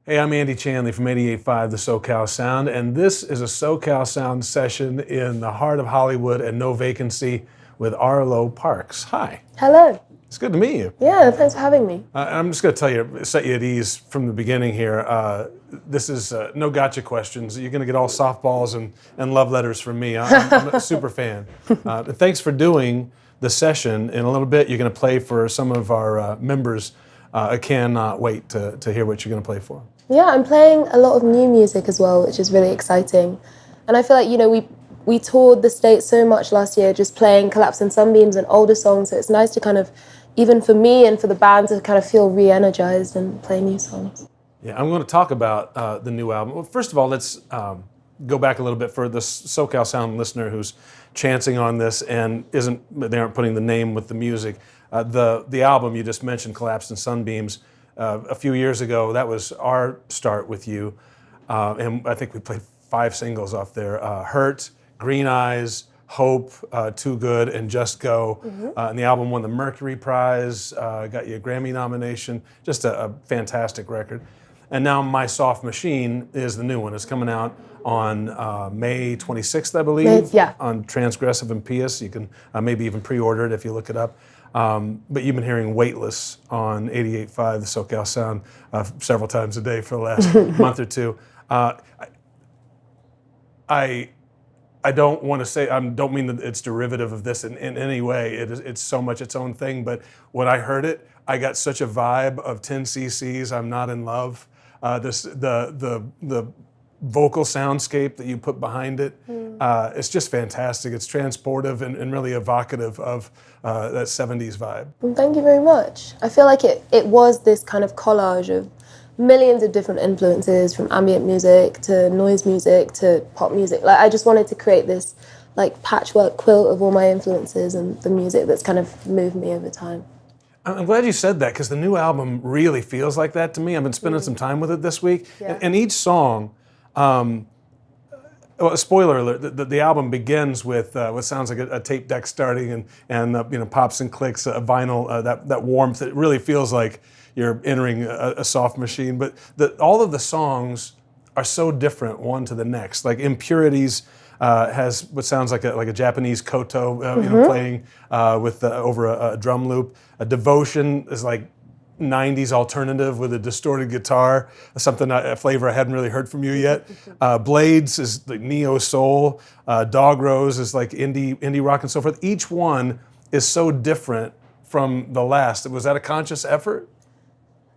Hey, I'm Andy Chanley from 88.5 The SoCal Sound, and this is a SoCal Sound session in the heart of Hollywood and no vacancy with Arlo Parks. Hi. Hello. It's good to meet you. Yeah, thanks for having me. I'm just going to tell you, set you at ease from the beginning here. This is no gotcha questions. You're going to get all softballs and love letters from me. I'm a super fan. Thanks for doing the session. In a little bit, you're going to play for some of our members. I cannot wait to hear what you're going to play for. Yeah, I'm playing a lot of new music as well, which is really exciting. And I feel like, we toured the States so much last year, just playing Collapse and Sunbeams and older songs. So it's nice to kind of, even for me and for the band, to kind of feel re-energized and play new songs. Yeah, I'm going to talk about the new album. Well, first of all, let's go back a little bit for the SoCal Sound listener who's chancing on this and they aren't putting the name with the music. The album you just mentioned, Collapse and Sunbeams, a few years ago, that was our start with you. And I think we played 5 singles off there. Hurt, Green Eyes, Hope, Too Good, and Just Go. Mm-hmm. And the album won the Mercury Prize, got you a Grammy nomination. Just a fantastic record. And now My Soft Machine is the new one. It's coming out on May 26th, I believe, on Transgressive and Pius. You can maybe even pre-order it if you look it up. But you've been hearing Weightless on 88.5, the SoCal Sound, several times a day for the last month or two. I don't want to say, I don't mean that it's derivative of this in any way. It's so much its own thing. But when I heard it, I got such a vibe of 10cc's I'm Not in Love. The vocal soundscape that you put behind it, it's just fantastic. It's transportive and really evocative of that 70s vibe. Well, thank you very much. I feel like it was this kind of collage of millions of different influences, from ambient music to noise music to pop music. Like, I just wanted to create this like patchwork quilt of all my influences and the music that's kind of moved me over time. I'm glad you said that, because the new album really feels like that to me. I've been spending some time with it this week, and each song, well, spoiler alert, the album begins with what sounds like a tape deck starting and pops and clicks, a vinyl, that warmth. It really feels like you're entering a soft machine. But all of the songs are so different one to the next. Like Impurities has what sounds like a Japanese koto, playing with over a drum loop. A Devotion is like 90s alternative with a distorted guitar, a flavor I hadn't really heard from you yet. Blades is like neo soul. Dog Rose is like indie rock and so forth. Each one is so different from the last. Was that a conscious effort?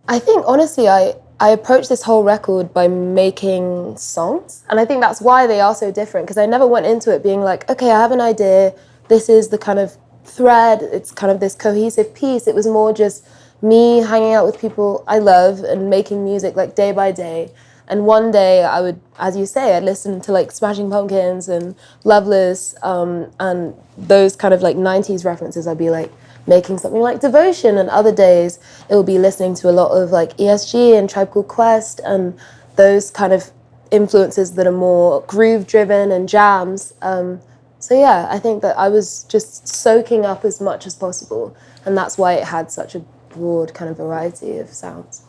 I think, honestly, I approached this whole record by making songs. And I think that's why they are so different, because I never went into it being like, okay, I have an idea. This is the kind of thread. It's kind of this cohesive piece. It was more just me hanging out with people I love and making music like day by day. And one day I would, as you say, I'd listen to like Smashing Pumpkins and Loveless, and those kind of like 90s references. I'd be like making something like Devotion, and other days it would be listening to a lot of like ESG and Tribe Called Quest and those kind of influences that are more groove driven and jams. So yeah, I think that I was just soaking up as much as possible, and that's why it had such a broad kind of variety of sounds.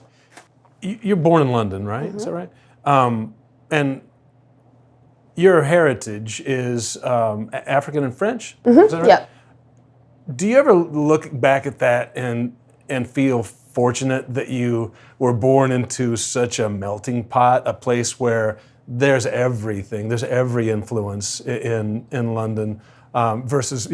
You're born in London, right? Mm-hmm. Is that right? And your heritage is African and French? Mm-hmm. Is that right? Yeah. Do you ever look back at that and feel fortunate that you were born into such a melting pot, a place where there's everything, there's every influence in London, versus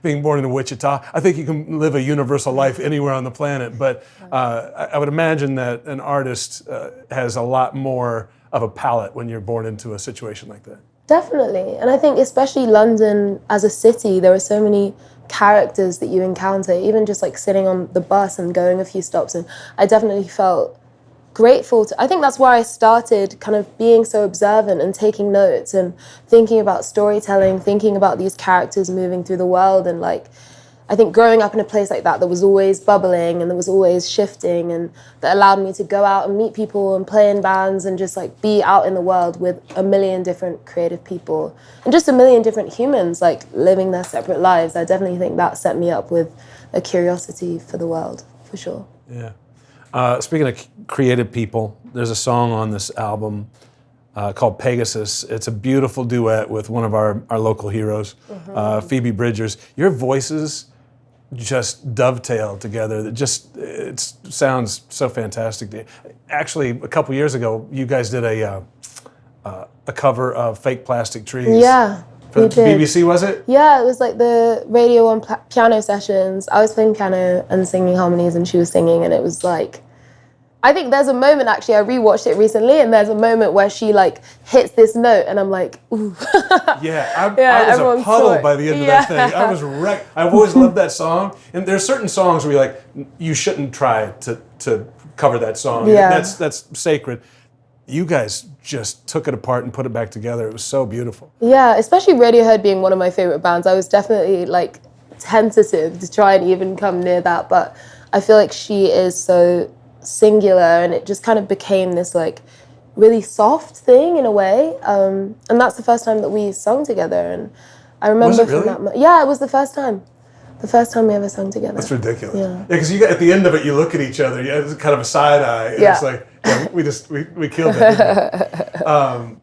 being born in Wichita? I think you can live a universal life anywhere on the planet, but I would imagine that an artist has a lot more of a palette when you're born into a situation like that. Definitely. And I think especially London as a city, there are so many characters that you encounter, even just like sitting on the bus and going a few stops. And I definitely felt grateful I think that's why I started kind of being so observant and taking notes and thinking about storytelling, thinking about these characters moving through the world. And like, I think growing up in a place like that was always bubbling and there was always shifting, and that allowed me to go out and meet people and play in bands and just like be out in the world with a million different creative people and just a million different humans like living their separate lives. I definitely think that set me up with a curiosity for the world, for sure. Yeah. Speaking of creative people, there's a song on this album called Pegasus. It's a beautiful duet with one of our local heroes, Phoebe Bridgers. Your voices just dovetail together. It sounds so fantastic. Actually, a couple years ago, you guys did a cover of Fake Plastic Trees. Yeah. For the BBC, was it? Yeah, it was like the Radio 1 piano sessions. I was playing piano and singing harmonies, and she was singing, and it was like, I think there's a moment, actually, I rewatched it recently, and there's a moment where she like hits this note, and I'm like, ooh. I was a puddle by the end of that thing. I was wrecked. I've always loved that song, and there's certain songs where you're like, you shouldn't try to cover that song. Yeah. That's sacred. You guys just took it apart and put it back together. It was so beautiful. Yeah, especially Radiohead being one of my favorite bands. I was definitely like tentative to try and even come near that, but I feel like she is so singular, and it just kind of became this like really soft thing in a way. And that's the first time that we sung together, and I remember Was it really? from that. Yeah, it was the first time. The first time we ever sung together. That's ridiculous. Yeah, because at the end of it, you look at each other. It's kind of a side eye. And it's like, we killed it.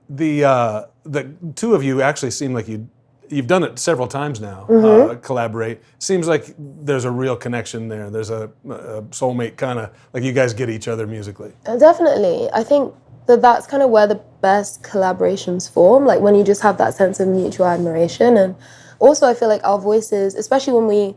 The two of you actually seem like you've done it several times now. Collaborate. Seems like there's a real connection there. There's a soulmate kind of like you guys get each other musically. Definitely. I think that's kind of where the best collaborations form. Like when you just have that sense of mutual admiration. And also, I feel like our voices, especially when we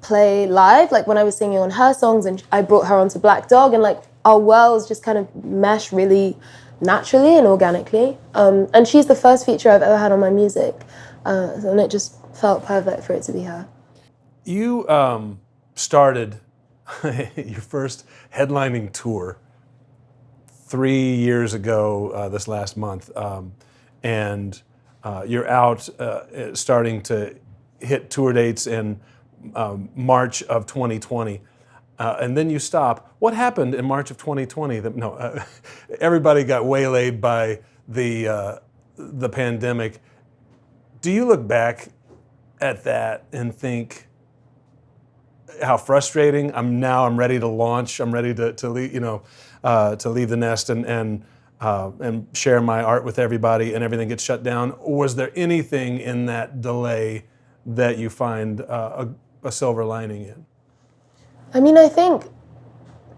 play live, like when I was singing on her songs and I brought her onto Black Dog, and like our worlds just kind of mesh really naturally and organically. And she's the first feature I've ever had on my music. And it just felt perfect for it to be her. You started your first headlining tour 3 years ago this last month. And you're out starting to hit tour dates in March of 2020. And then you stop. What happened in March of 2020? Everybody got waylaid by the pandemic. Do you look back at that and think how frustrating? I'm ready to launch. I'm ready to leave, to leave the nest and share my art with everybody, and everything gets shut down? Or was there anything in that delay that you find a silver lining in? I mean, I think,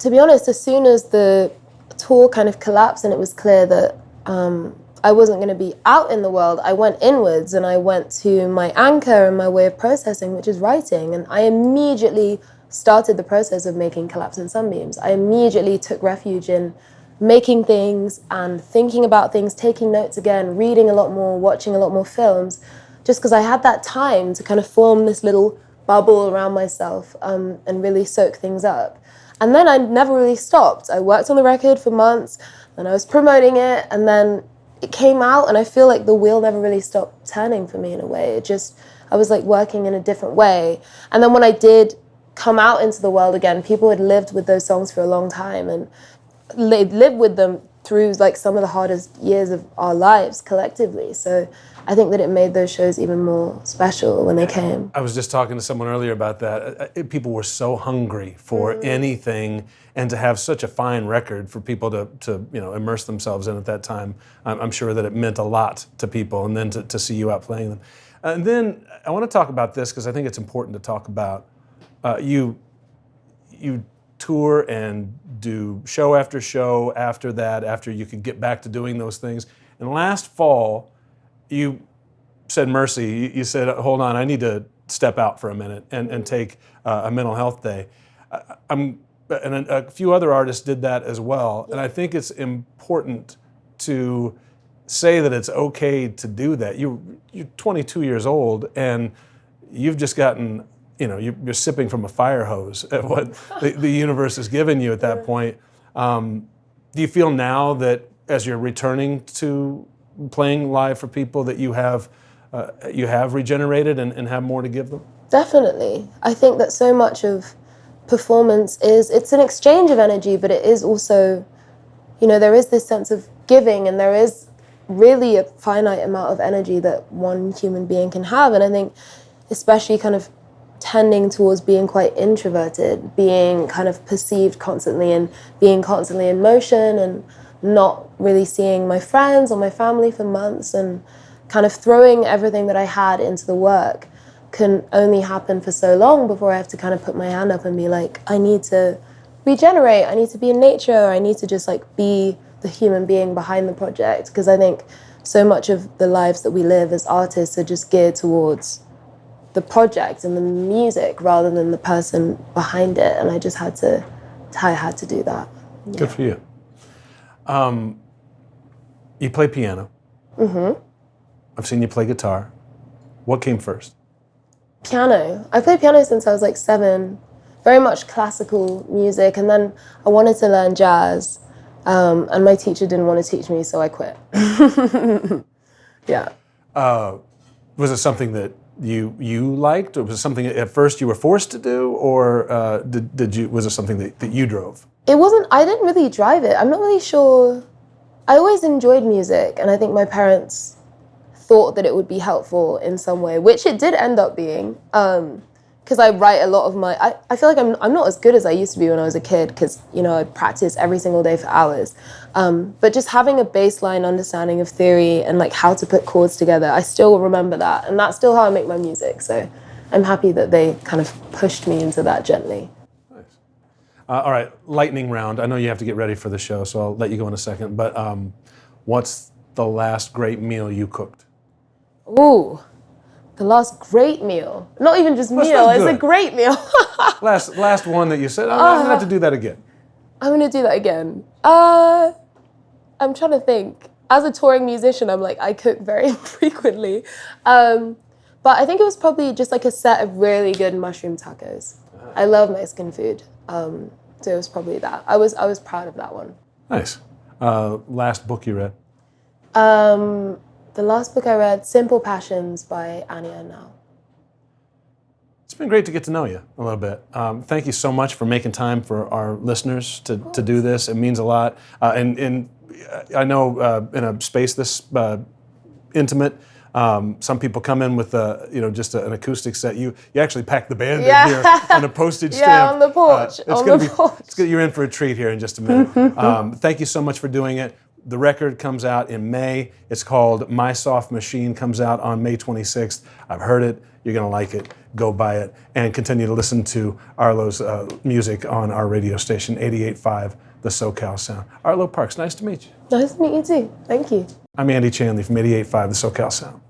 to be honest, as soon as the tour kind of collapsed and it was clear that I wasn't going to be out in the world, I went inwards and I went to my anchor and my way of processing, which is writing. And I immediately started the process of making Collapse and Sunbeams. I immediately took refuge in making things and thinking about things, taking notes again, reading a lot more, watching a lot more films, just because I had that time to kind of form this little bubble around myself and really soak things up. And then I never really stopped. I worked on the record for months and I was promoting it, and then it came out, and I feel like the wheel never really stopped turning for me in a way. I was like working in a different way. And then when I did come out into the world again, people had lived with those songs for a long time, and they'd lived with them through like some of the hardest years of our lives collectively. So I think that it made those shows even more special when they came. I was just talking to someone earlier about that. People were so hungry for anything, and to have such a fine record for people to immerse themselves in at that time, I'm sure that it meant a lot to people, and then to see you out playing them. And then I want to talk about this because I think it's important to talk about. You tour and do show after show after that, after you could get back to doing those things. And last fall, you said, Mercy, you said, hold on, I need to step out for a minute and take a mental health day. And a few other artists did that as well. And I think it's important to say that it's okay to do that. You're 22 years old and you've just gotten, you're sipping from a fire hose at what the universe has given you at that point. Do you feel now that as you're returning to playing live for people that you have regenerated and have more to give them? Definitely. I think that so much of performance it's an exchange of energy, but it is also, there is this sense of giving, and there is really a finite amount of energy that one human being can have. And I think especially kind of tending towards being quite introverted, being kind of perceived constantly and being constantly in motion and not really seeing my friends or my family for months, and kind of throwing everything that I had into the work can only happen for so long before I have to kind of put my hand up and be like, I need to regenerate, I need to be in nature, I need to just like be the human being behind the project. Because I think so much of the lives that we live as artists are just geared towards the project and the music rather than the person behind it. And I just had to do that. Yeah. Good for you. You play piano. Mm-hmm. I've seen you play guitar. What came first? Piano. I played piano since I was like 7, very much classical music, and then I wanted to learn jazz, and my teacher didn't want to teach me, so I quit. Yeah. Was it something that you liked, or was it something at first you were forced to do, or was it something that you drove? It wasn't, I didn't really drive it. I'm not really sure. I always enjoyed music, and I think my parents thought that it would be helpful in some way, which it did end up being, because I write a lot of my, I feel like I'm not as good as I used to be when I was a kid, because, you know, I practice every single day for hours. But just having a baseline understanding of theory and like how to put chords together, I still remember that, and that's still how I make my music. So I'm happy that they kind of pushed me into that gently. Nice. All right, lightning round. I know you have to get ready for the show, so I'll let you go in a second. But what's the last great meal you cooked? Ooh, the last great meal. Not even just meal, it's a great meal. last one that you said, I'm going to have to do that again. I'm going to do that again. I'm trying to think. As a touring musician, I'm like, I cook very frequently. But I think it was probably just like a set of really good mushroom tacos. I love Mexican food. So it was probably that. I was proud of that one. Nice. Last book you read? The last book I read, Simple Passions by Anya Now. It's been great to get to know you a little bit. Thank you so much for making time for our listeners to do this. It means a lot. And I know in a space this intimate, some people come in with just an acoustic set. You actually pack the band in here on a postage stamp. Yeah, on the porch. You're in for a treat here in just a minute. Thank you so much for doing it. The record comes out in May. It's called My Soft Machine, comes out on May 26th. I've heard it. You're going to like it. Go buy it. And continue to listen to Arlo's music on our radio station, 88.5, the SoCal Sound. Arlo Parks, nice to meet you. Nice to meet you too. Thank you. I'm Andy Chanley from 88.5, the SoCal Sound.